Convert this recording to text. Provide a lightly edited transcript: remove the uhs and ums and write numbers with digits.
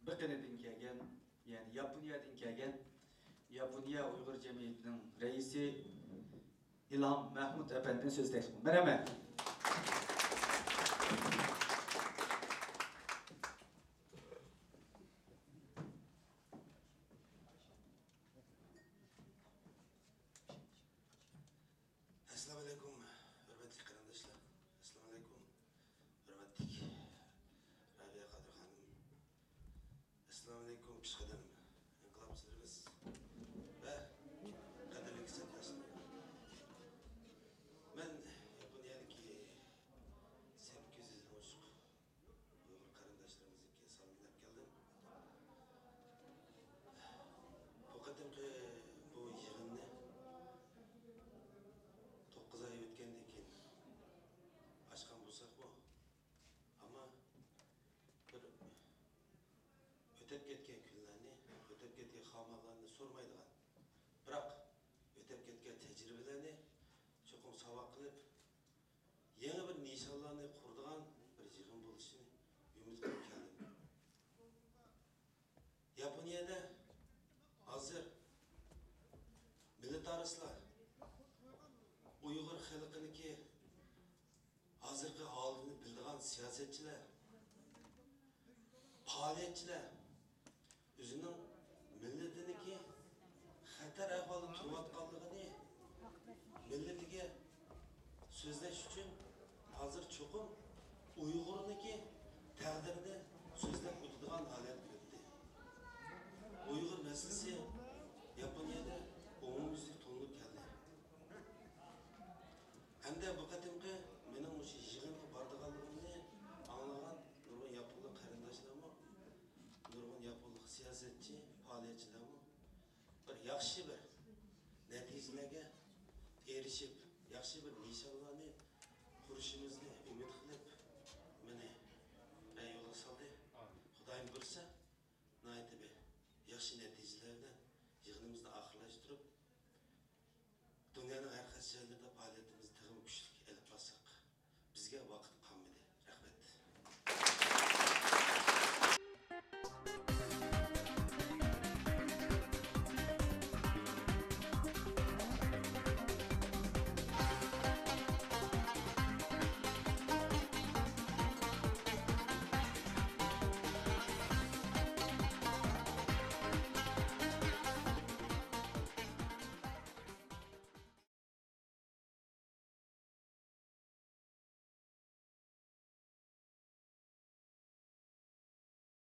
Biqinidan kelgan, ya'ni Yaponiyadan kelgan Yaponiya Uyg'ur jamiyatining raisi İlham Mahmud efendini so'zlaymiz. Merhamet. Assalamu alaikum, hürmetli kardeşler. Assalamu alaikum, hürmetli Rabia Kadir Hanım. Assalamu alaikum, pişkadım, inkılapçılarımız ve kaderli kısaltlaşlar. Ben Japonya'daki 800 hoşuk Uygur kardeşlerimizin salınıp geldim. Bu kadimki bu yığınını 9 ay ötkendен keyin açқан болсақ мы, ama bir ötep ketken kunlarni, ötep ketken xamallarni sormaydigan, biroq ötep ketken tecrübelerini çoxum sabaq qilib, yangi bir nishonlarni qurdigan bir yig'in bo'lishini umid qilib keldim. Yaponiyada hozir militaristlar Uyghur xalqiniki hozirgi holini bildigan siyosatchilar, faoliyatchilar o'zining millatiniki xatar ahvolda turayotganligini millatiga so'zlash uchun hozir cho'qim Uyg'urniki taqdirini so'zlab o'tadigan holat bo'ldi. Uyg'ur masalasi Yaponiyada umumyuzlik to'lib keldi. Hem de bu kadimki benim o yığınlık bardıqalığını anlayan nurgun yapılı karındaşlarımı, nurgun yapılı siyasetçi, faaliyetçilerimi bir yaxşı bir neticelerge erişip, yaxşı bir nişanlarını kuruşumuzda